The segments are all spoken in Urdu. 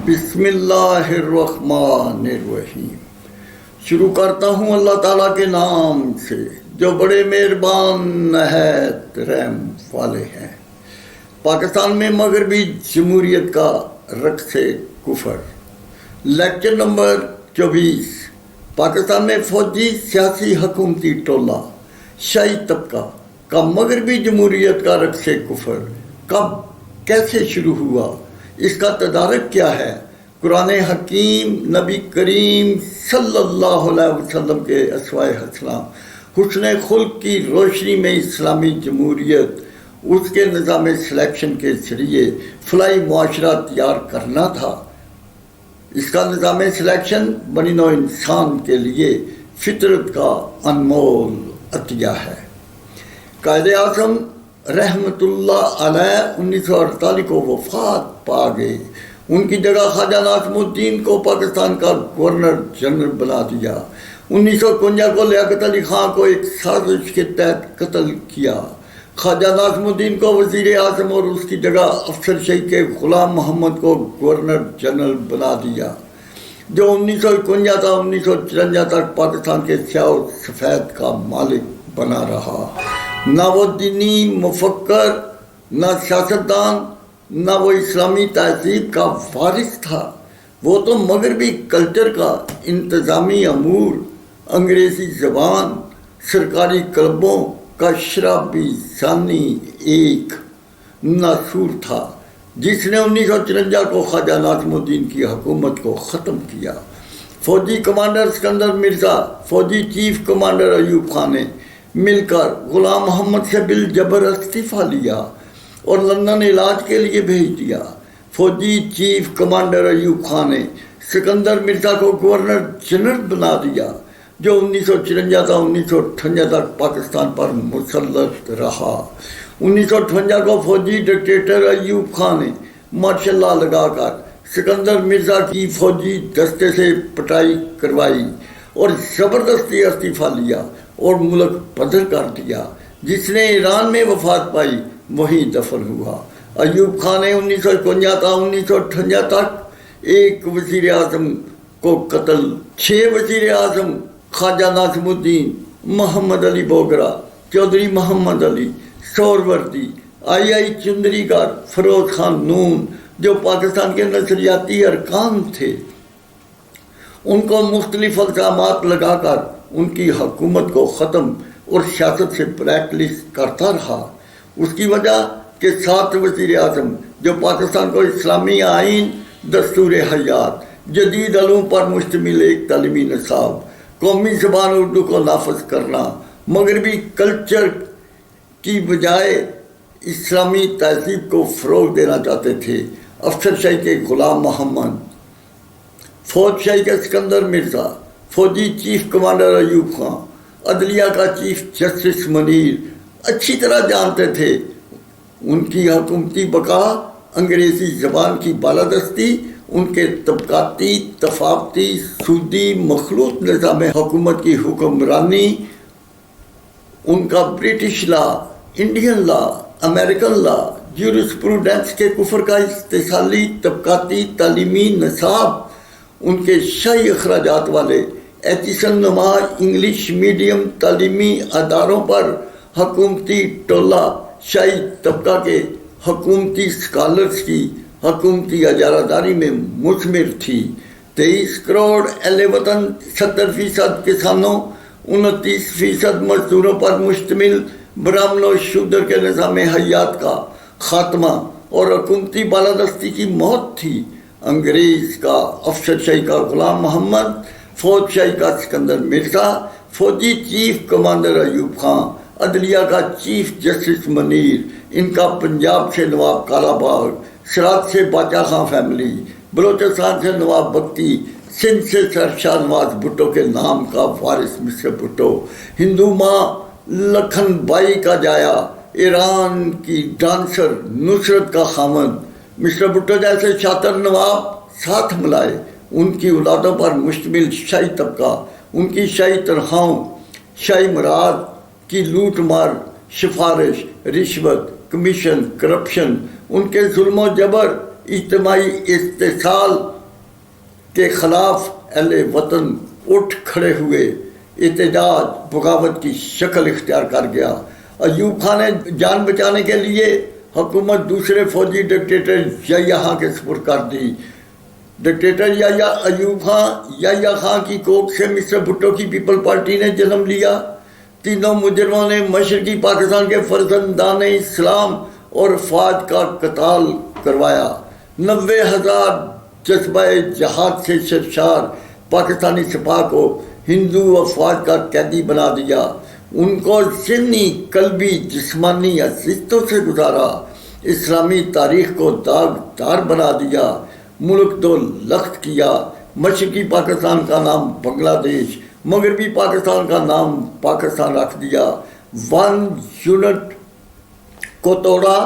بسم اللہ الرحمن الرحیم۔ شروع کرتا ہوں اللہ تعالیٰ کے نام سے جو بڑے مہربان نہایت رحم والے ہیں۔ پاکستان میں مغربی جمہوریت کا رقص کفر، لیکچر نمبر 24۔ پاکستان میں فوجی سیاسی حکومتی ٹولہ شاہی طبقہ کا مغربی جمہوریت کا رقص کفر کب کیسے شروع ہوا، اس کا تدارک کیا ہے؟ قرآن حکیم نبی کریم صلی اللہ علیہ وسلم کے اسوائے حسنہ حسن خلق کی روشنی میں اسلامی جمہوریت، اس کے نظام سلیکشن کے ذریعے فلاحی معاشرہ تیار کرنا تھا۔ اس کا نظام سلیکشن بنی نوع انسان کے لیے فطرت کا انمول عطیہ ہے۔ قائد اعظم رحمۃ اللہ علیہ 1948 کو وفات پا گئے۔ ان کی جگہ خواجہ ناظم الدین کو پاکستان کا گورنر جنرل بنا دیا۔ 1951 کو لیاقت علی خان کو ایک سازش کے تحت قتل کیا۔ خواجہ ناظم الدین کو وزیر اعظم اور اس کی جگہ افسر شاہی کے غلام محمد کو گورنر جنرل بنا دیا، جو 1951 تا 1954 تک پاکستان کے سیاہ و سفید کا مالک بنا رہا۔ نہ وہ دینی مفکر، نہ سیاستدان، نہ وہ اسلامی تہذیب کا وارث تھا۔ وہ تو مغربی کلچر کا انتظامی امور، انگریزی زبان، سرکاری کلبوں کا شرابی ثانی ایک ناسور تھا، جس نے 1954 کو خواجہ ناظم الدین کی حکومت کو ختم کیا۔ فوجی کمانڈر اسکندر مرزا، فوجی چیف کمانڈر ایوب خان نے مل کر غلام محمد سے بالجبر استعفیٰ لیا اور لندن علاج کے لیے بھیج دیا۔ فوجی چیف کمانڈر ایوب خان نے سکندر مرزا کو گورنر جنرل بنا دیا، جو 1954 تا 1958 تک پاکستان پر مسلط رہا۔ 1958 کو فوجی ڈکٹیٹر ایوب خان نے مارشل لا لگا کر سکندر مرزا کی فوجی دستے سے پٹائی کروائی اور زبردستی استعفیٰ لیا اور ملک بدر کر دیا۔ جس نے ایران میں وفات پائی وہیں دفن ہوا۔ ایوب خان نے 1951 تا 1958 تک ایک وزیر اعظم کو قتل، 6 وزیر اعظم خواجہ ناظم الدین، محمد علی بوگرا، چودھری محمد علی، سہروردی، آئی چندری گر، فیروز خان نون، جو پاکستان کے نظریاتی ارکان تھے، ان کو مختلف الزامات لگا کر ان کی حکومت کو ختم اور سیاست سے بلیک لسٹ کرتا رہا۔ اس کی وجہ کہ 7 وزیر اعظم جو پاکستان کو اسلامی آئین، دستور حیات، جدید علوم پر مشتمل ایک تعلیمی نصاب، قومی زبان اردو کو نافذ کرنا، مغربی کلچر کی بجائے اسلامی تہذیب کو فروغ دینا چاہتے تھے، افسر شاہی کے غلام محمد، فوج شاہی کے سکندر مرزا، فوجی چیف کمانڈر ایوب خان، عدلیہ کا چیف جسٹس منیر اچھی طرح جانتے تھے ان کی حکومتی بقا، انگریزی زبان کی بالادستی، ان کے طبقاتی، تفاوتی، سودی مخلوط نظام حکومت کی حکمرانی، ان کا British law, Indian law, American لا، جورسپروڈنس کے کفر کا استحصالی طبقاتی تعلیمی نصاب، ان کے شاہی اخراجات والے ایتیسن نما انگلش میڈیم تعلیمی اداروں پر حکومتی ٹولہ شاہی طبقہ کے حکومتی اسکالرز کی حکومتی اجارہ داری میں مثمر تھی۔ 23 کروڑ اہل وطن، 70% کسانوں، 29% مزدوروں پر مشتمل برہمن و شودر کے نظام حیات کا خاتمہ اور حکومتی بالادستی کی موت تھی۔ انگریز کا افسر شاہی کا غلام محمد، فوج شاہی کا سکندر مرزا، فوجی چیف کمانڈر ایوب خان، عدلیہ کا چیف جسٹس منیر، ان کا پنجاب سے نواب کالا باغ، سرات سے باچا خان فیملی، بلوچستان سے نواب بگٹی، سندھ سے سر شاہ نواز بھٹو کے نام کا وارث مسٹر بھٹو، ہندو ماں لکھن بائی کا جایا، ایران کی ڈانسر نصرت کا خامد، مسٹر بھٹو جیسے شاطر نواب ساتھ ملائے۔ ان کی اولادوں پر مشتمل شاہی طبقہ، ان کی شاہی تنخواہوں، شاہی مراد کی لوٹ مار، سفارش، رشوت، کمیشن، کرپشن، ان کے ظلم و جبر، اجتماعی استحصال کے خلاف اہل وطن اٹھ کھڑے ہوئے، احتجاج بغاوت کی شکل اختیار کر گیا۔ ایوب خان نے جان بچانے کے لیے حکومت دوسرے فوجی ڈکٹیٹر یحییٰ کے سپرد کر دی۔ ڈکٹیٹر ایوب خان یحییٰ خان کی کوکھ سے مسٹر بھٹو کی پیپل پارٹی نے جنم لیا۔ تینوں مجرموں نے مشرقی پاکستان کے فرزندان اسلام اور فوج کا قتال کروایا۔ 90,000 جذبہ جہاد سے سرشار پاکستانی سپاہ کو ہندو افواج کا قیدی بنا دیا، ان کو ذہنی، قلبی، جسمانی اذیتوں سے گزارا، اسلامی تاریخ کو داغدار بنا دیا، ملک دو لخت کیا۔ مشرقی پاکستان کا نام بنگلہ دیش، مغربی پاکستان کا نام پاکستان رکھ دیا۔ 1 یونٹ کو توڑا۔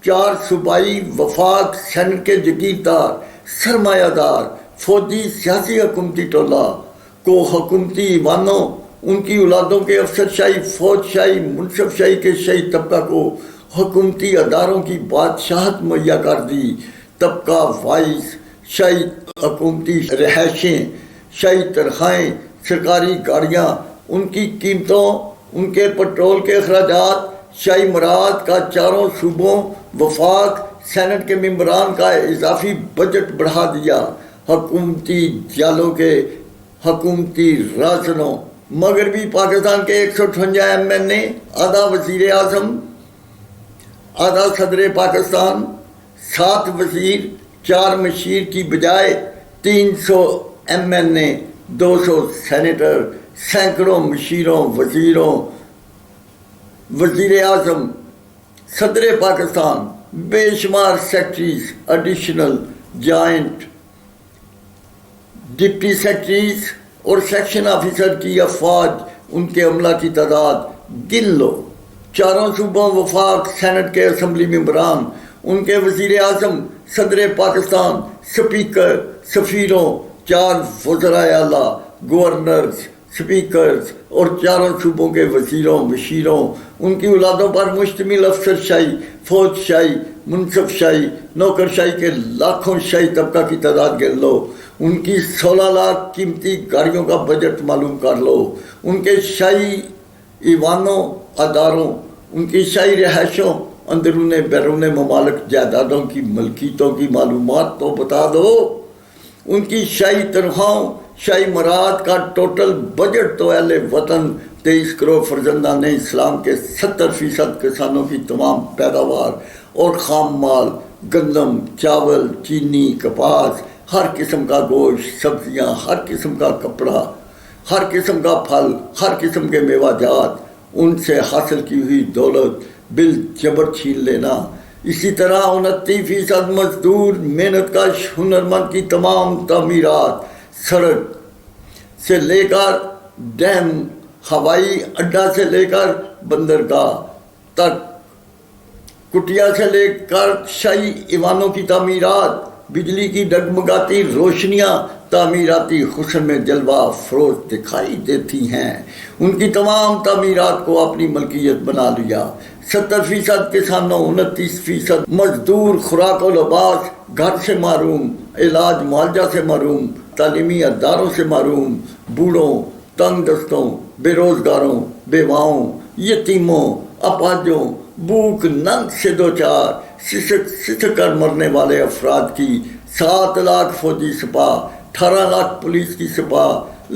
4 صوبائی وفاق سینٹ کے جگیردار، سرمایہ دار، فوجی، سیاسی حکومتی ٹولہ کو حکومتی ایوانوں، ان کی اولادوں کے افسر شاہی، فوج شاہی، منصف شاہی کے شاہی طبقہ کو حکومتی اداروں کی بادشاہت مہیا کر دی۔ طبقہ وائز شاہی حکومتی رہائشیں، شاہی تنخواہیں، سرکاری گاڑیاں، ان کی قیمتوں، ان کے پٹرول کے اخراجات، شاہی مراد کا 4 صوبوں وفاق سینٹ کے ممبران کا اضافی بجٹ بڑھا دیا۔ حکومتی جالوں کے حکومتی رازنوں، مغربی پاکستان کے 158 ایم این اے، آدھا وزیر اعظم، آدھا صدر پاکستان، 7 وزیر، 4 مشیر کی بجائے 300 ایم این اے، 200 سینیٹر، سینکڑوں مشیروں، وزیروں، وزیر اعظم، صدر پاکستان، بے شمار secretaries, additional, joint, deputy secretaries اور سیکشن آفیسر کی افواج، ان کے عملہ کی تعداد گن لو۔ 4 صوبوں وفاق سینٹ کے اسمبلی ممبران، ان کے وزیر اعظم، صدر پاکستان، سپیکر، سفیروں، 4 وزرائے اعلیٰ، گورنرز، سپیکرز اور 4 صوبوں کے وزیروں، مشیروں، ان کی اولادوں پر مشتمل افسر شاہی، فوج شاہی، منصف شاہی، نوکر شاہی کے لاکھوں شاہی طبقہ کی تعداد گن لو۔ ان کی 16 لاکھ قیمتی گاڑیوں کا بجٹ معلوم کر لو۔ ان کے شاہی ایوانوں، اداروں، ان کی شاہی رہائشوں، اندرون بیرون ممالک جائیدادوں کی ملکیتوں کی معلومات تو بتا دو۔ ان کی شاہی تنخواہوں، شاہی مراد کا ٹوٹل بجٹ تو اہل وطن 23 کروڑ فرزندان اسلام کے 70% کسانوں کی تمام پیداوار اور خام مال، گندم، چاول، چینی، کپاس، ہر قسم کا گوشت، سبزیاں، ہر قسم کا کپڑا، ہر قسم کا پھل، ہر قسم کے میوہ جات، ان سے حاصل کی ہوئی دولت بل جبر چھین لینا۔ اسی طرح 29% مزدور محنت کا ہنرمند کی تمام تعمیرات، سڑک سے لے کر ڈیم، ہوائی اڈا سے لے کر بندرگاہ تک، کٹیا سے لے کر شاہی ایوانوں کی تعمیرات، بجلی کی ڈگمگاتی روشنیاں تعمیراتی حسن میں جلوہ افروز دکھائی دیتی ہیں۔ ان کی تمام تعمیرات کو اپنی ملکیت بنا لیا۔ 70% کسانوں، 29% مزدور، خوراک و لباس، گھر سے محروم، علاج معالجہ سے محروم، تعلیمی اداروں سے محروم، بوڑھوں، تنگ دستوں، بے روزگاروں، بیواؤں، یتیموں، اپاہجوں، بھوک ننگ سے دوچار، سسک کر مرنے والے افراد کی 7 لاکھ فوجی سپاہ، 18 لاکھ پولیس کی سپاہ،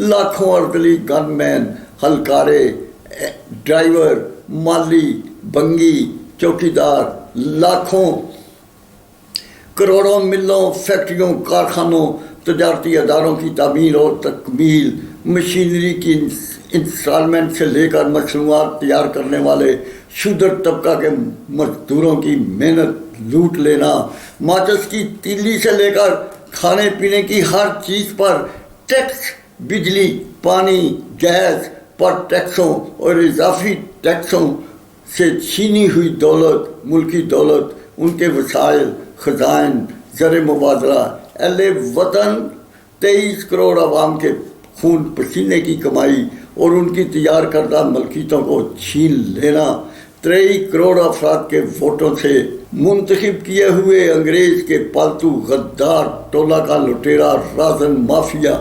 لاکھوں اردلی گن مین، ہلکارے، ڈرائیور، مالی، بنگی، چوکیدار، لاکھوں کروڑوں ملوں، فیکٹریوں، کارخانوں، تجارتی اداروں کی تعمیر اور تکمیل، مشینری کی انسٹالمنٹ سے لے کر مصنوعات تیار کرنے والے شودر طبقہ کے مزدوروں کی محنت لوٹ لینا، ماچس کی تیلی سے لے کر کھانے پینے کی ہر چیز پر ٹیکس، بجلی، پانی، گیس پر ٹیکسوں اور اضافی ٹیکسوں سے چھینی ہوئی دولت، ملکی دولت، ان کے وسائل، خزائن، زر مبادلہ، اہل وطن 23 کروڑ عوام کے خون پسینے کی کمائی اور ان کی تیار کردہ ملکیتوں کو چھین لینا، 23 کروڑ افراد کے ووٹوں سے منتخب کیے ہوئے انگریز کے پالتو غدار ٹولہ کا لٹیرا رازن مافیا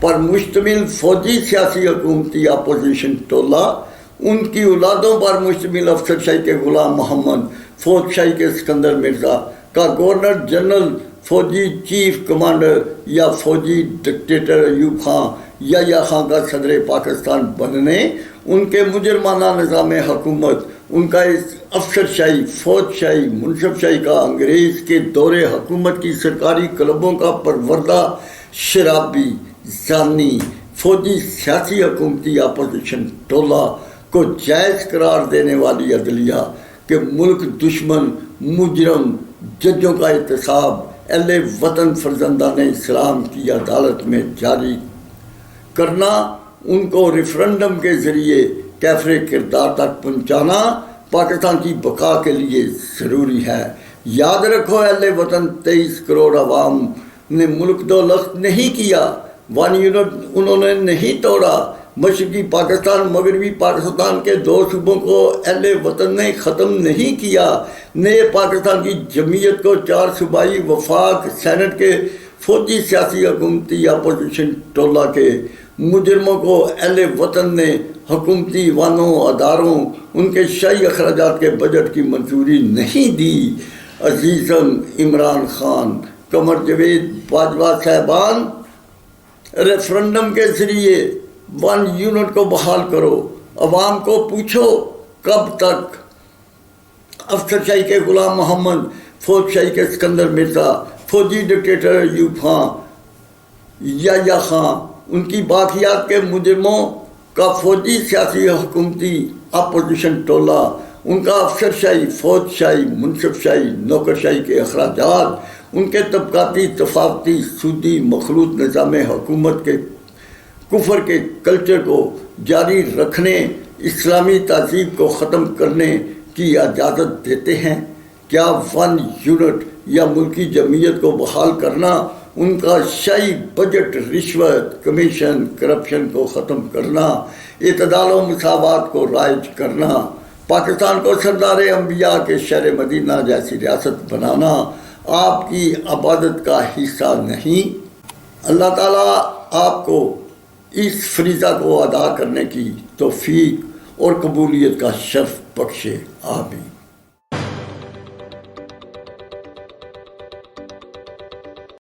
پر مشتمل فوجی سیاسی حکومتی اپوزیشن ٹولہ، ان کی اولادوں پر مشتمل افسر شاہی کے غلام محمد، فوج شاہی کے اسکندر مرزا کا گورنر جنرل، فوجی چیف کمانڈر یا فوجی ڈکٹیٹر ایوب خان یا خان کا صدر پاکستان بننے، ان کے مجرمانہ نظام حکومت، ان کا اس افسر شاہی، فوج شاہی، منصب شاہی کا انگریز کے دور حکومت کی سرکاری کلبوں کا پروردہ شرابی، زانی، فوجی سیاسی حکومتی اپوزیشن ٹولہ کو جائز قرار دینے والی عدلیہ کہ ملک دشمن مجرم ججوں کا احتساب اہل وطن فرزندان اسلام کی عدالت میں جاری کرنا، ان کو ریفرنڈم کے ذریعے کیفر کردار تک پہنچانا پاکستان کی بقا کے لیے ضروری ہے۔ یاد رکھو اہل وطن 23 کروڑ عوام نے ملک دولت نہیں کیا، ون یونٹ انہوں نے نہیں توڑا۔ مشرقی پاکستان مغربی پاکستان کے 2 صوبوں کو اہل وطن نے ختم نہیں کیا۔ نئے پاکستان کی جمعیت کو 4 صوبائی وفاق سینٹ کے فوجی سیاسی حکومتی اپوزیشن ٹولہ کے مجرموں کو اہل وطن نے حکومتی ایوانوں، اداروں، ان کے شاہی اخراجات کے بجٹ کی منظوری نہیں دی۔ عزیزم عمران خان، قمر جاوید باجوہ صاحبان، ریفرنڈم کے ذریعے 1 یونٹ کو بحال کرو۔ عوام کو پوچھو کب تک افسر شاہی کے غلام محمد، فوج شاہی کے اسکندر مرزا، فوجی ڈکٹیٹر ایوب خان یا خان، ان کی باقیات کے مجرموں کا فوجی سیاسی حکومتی اپوزیشن ٹولہ، ان کا افسر شاہی، فوج شاہی، منصب شاہی، نوکر شاہی کے اخراجات، ان کے طبقاتی ثقافتی سودی مخلوط نظام حکومت کے کفر کے کلچر کو جاری رکھنے، اسلامی تہذیب کو ختم کرنے کی اجازت دیتے ہیں؟ کیا 1 یونٹ یا ملکی جمعیت کو بحال کرنا، ان کا شاہی بجٹ، رشوت، کمیشن، کرپشن کو ختم کرنا، اعتدال و مساوات کو رائج کرنا، پاکستان کو سردار انبیاء کے شہر مدینہ جیسی ریاست بنانا آپ کی عبادت کا حصہ نہیں؟ اللہ تعالیٰ آپ کو اس فریضہ کو ادا کرنے کی توفیق اور قبولیت کا شرف بخشے، آمین۔